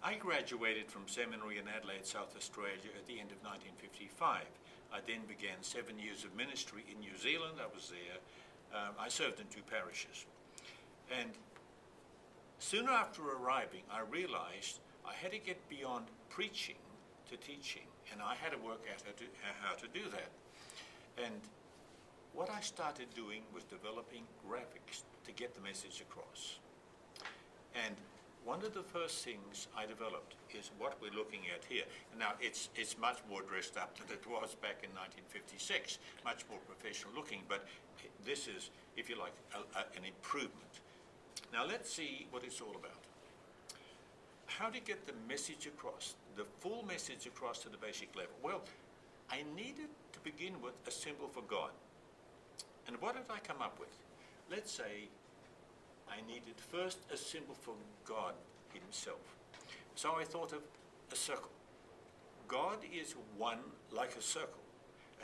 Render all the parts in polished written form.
I graduated from seminary in Adelaide, South Australia at the end of 1955. I then began 7 years of ministry in New Zealand. I was there. I served in 2 parishes. And soon after arriving, I realized I had to get beyond preaching to teaching, and I had to work out how to do that. And what I started doing was developing graphics to get the message across. And one of the first things I developed is what we're looking at here. Now, it's much more dressed up than it was back in 1956, much more professional looking, but this is, if you like, an improvement. Now, let's see what it's all about. How to get the message across, the full message across to the basic level? Well, I needed to begin with a symbol for God. And what did I come up with? Let's say I needed first a symbol for God himself. So I thought of a circle. God is one like a circle,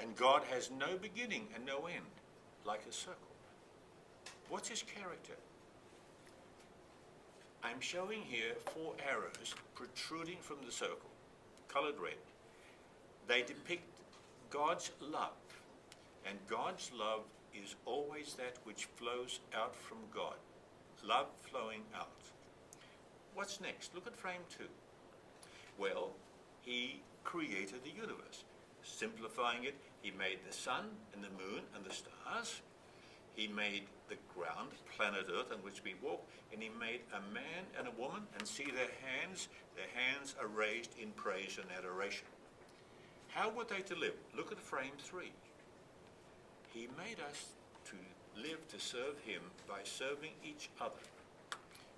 and God has no beginning and no end like a circle. What's his character? I'm showing here 4 arrows protruding from the circle, colored red. They depict God's love, and God's love is always that which flows out from God. Love flowing out. What's next? Look at frame 2. Well, he created the universe. Simplifying it, he made the sun and the moon and the stars. He made the ground, planet Earth, on which we walk, and he made a man and a woman, and see their hands are raised in praise and adoration. How were they to live? Look at frame 3. He made us to live to serve him by serving each other.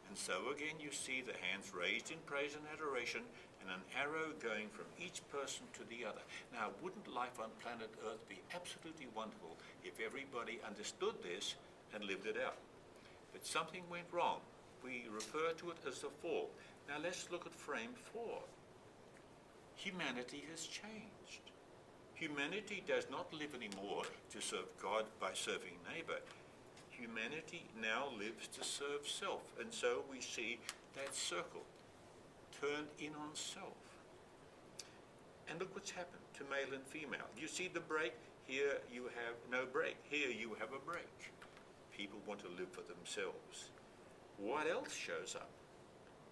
And so again you see the hands raised in praise and adoration, and an arrow going from each person to the other. Now, wouldn't life on planet Earth be absolutely wonderful if everybody understood this and lived it out? But something went wrong. We refer to it as the fall. Now let's look at frame 4. Humanity has changed. Humanity does not live anymore to serve God by serving neighbor. Humanity now lives to serve self. And so we see that circle turned in on self. And look what's happened to male and female. You see the break? Here you have no break. Here you have a break. People want to live for themselves. What else shows up?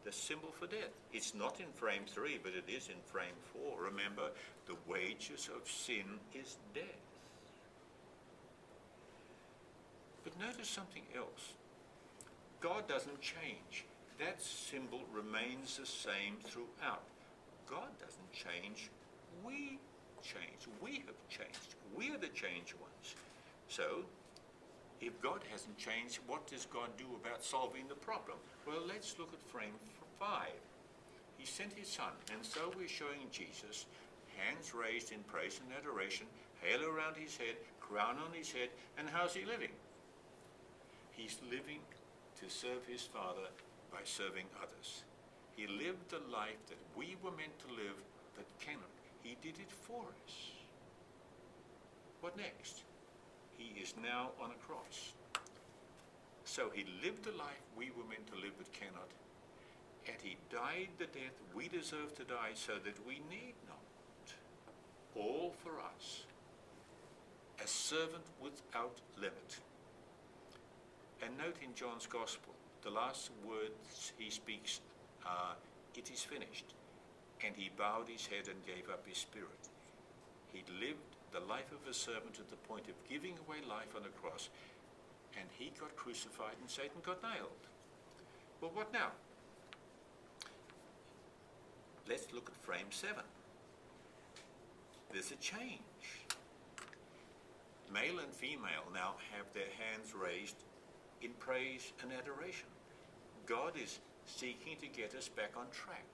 The symbol for death. It's not in frame 3, but it is in frame 4. Remember, the wages of sin is death. But notice something else. God doesn't change. That symbol remains the same throughout. God doesn't change. We change. We have changed. We are the changed ones. So, if God hasn't changed, what does God do about solving the problem? Well, let's look at frame 5. He sent his son, and so we're showing Jesus, hands raised in praise and adoration, halo around his head, crown on his head, and how's he living? He's living to serve his Father by serving others. He lived the life that we were meant to live but cannot. He did it for us. What next? He is now on a cross. So he lived the life we were meant to live but cannot, and he died the death we deserve to die so that we need not. All for us. A servant without limit. And note in John's Gospel, the last words he speaks are, "It is finished." And he bowed his head and gave up his spirit. He lived the life of a servant to the point of giving away life on a cross, and he got crucified and Satan got nailed. Well, what now? Let's look at frame 7. There's a change. Male and female now have their hands raised in praise and adoration. God is seeking to get us back on track.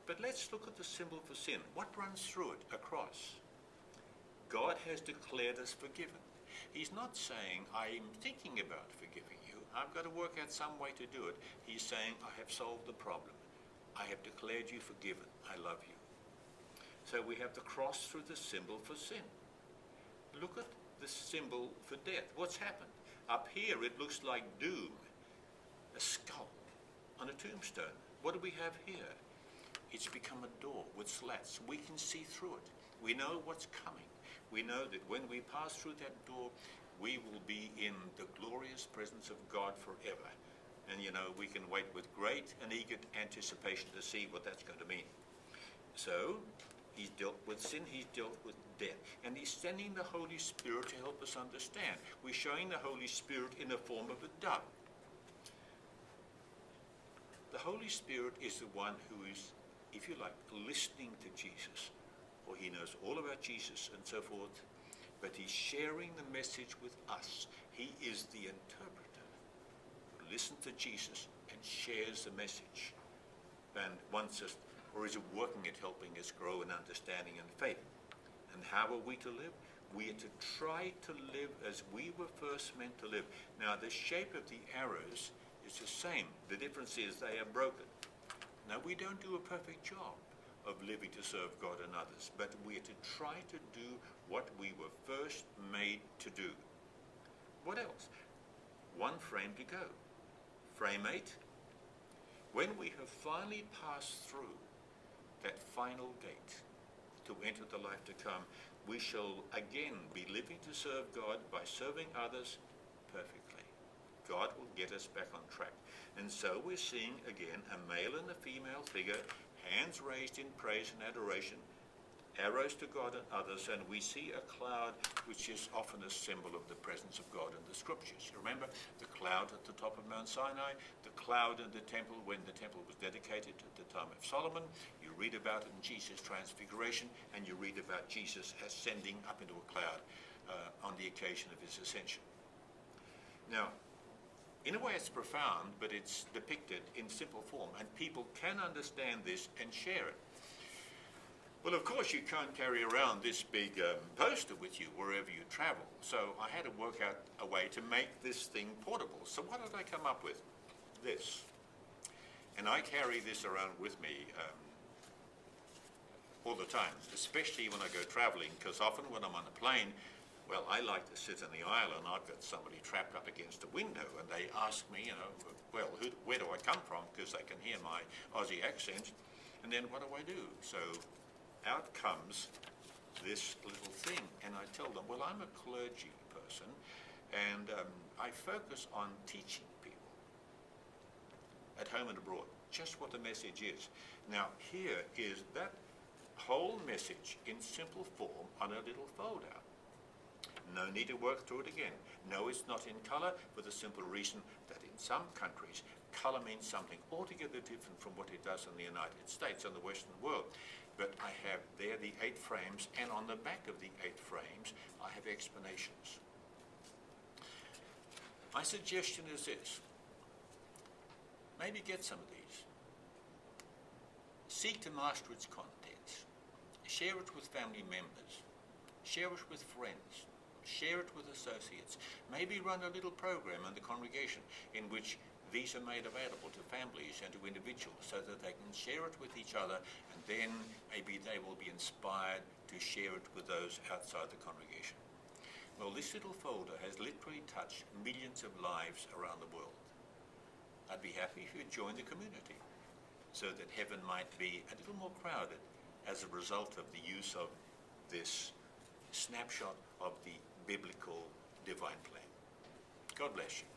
But let's look at the symbol for sin. What runs through it? A cross. God has declared us forgiven. He's not saying, I'm thinking about forgiving you. I've got to work out some way to do it. He's saying, I have solved the problem. I have declared you forgiven. I love you. So we have the cross through the symbol for sin. Look at the symbol for death. What's happened? Up here it looks like doom. A skull on a tombstone. What do we have here? It's become a door with slats. We can see through it. We know what's coming. We know that when we pass through that door, we will be in the glorious presence of God forever. And we can wait with great and eager anticipation to see what that's going to mean. So, he's dealt with sin, he's dealt with death. And he's sending the Holy Spirit to help us understand. We're showing the Holy Spirit in the form of a dove. The Holy Spirit is the one who is, if you like, listening to Jesus. Or he knows all about Jesus and so forth. But he's sharing the message with us. He is the interpreter who listens to Jesus and shares the message. And wants us, or is working at helping us grow in understanding and faith. And how are we to live? We are to try to live as we were first meant to live. Now, the shape of the arrows is the same. The difference is they are broken. Now, we don't do a perfect job of living to serve God and others, but we are to try to do what we were first made to do. What else? One frame to go. Frame 8. When we have finally passed through that final gate to enter the life to come, we shall again be living to serve God by serving others perfectly. God will get us back on track. And so we're seeing again a male and a female figure, hands raised in praise and adoration, arrows to God and others, and we see a cloud which is often a symbol of the presence of God in the scriptures. You remember the cloud at the top of Mount Sinai, the cloud in the temple when the temple was dedicated at the time of Solomon. You read about it in Jesus' transfiguration, and you read about Jesus ascending up into a cloud on the occasion of his ascension. Now, in a way it's profound, but it's depicted in simple form, and people can understand this and share it. Well, of course, you can't carry around this big poster with you wherever you travel. So I had to work out a way to make this thing portable. So what did I come up with? This. And I carry this around with me all the time, especially when I go traveling, because often when I'm on a plane, well, I like to sit in the aisle and I've got somebody trapped up against a window and they ask me, well, where do I come from? Because they can hear my Aussie accent. And then what do? So out comes this little thing, and I tell them, well, I'm a clergy person, and I focus on teaching people at home and abroad, just what the message is. Now, here is that whole message in simple form on a little folder. No need to work through it again. No, it's not in color, for the simple reason that in some countries, color means something altogether different from what it does in the United States and the Western world. But I have there the 8 frames, and on the back of the 8 frames, I have explanations. My suggestion is this. Maybe get some of these. Seek to master its contents. Share it with family members. Share it with friends. Share it with associates. Maybe run a little program in the congregation in which these are made available to families and to individuals so that they can share it with each other, and then maybe they will be inspired to share it with those outside the congregation. Well, this little folder has literally touched millions of lives around the world. I'd be happy if you'd join the community so that heaven might be a little more crowded as a result of the use of this snapshot of the biblical divine plan. God bless you.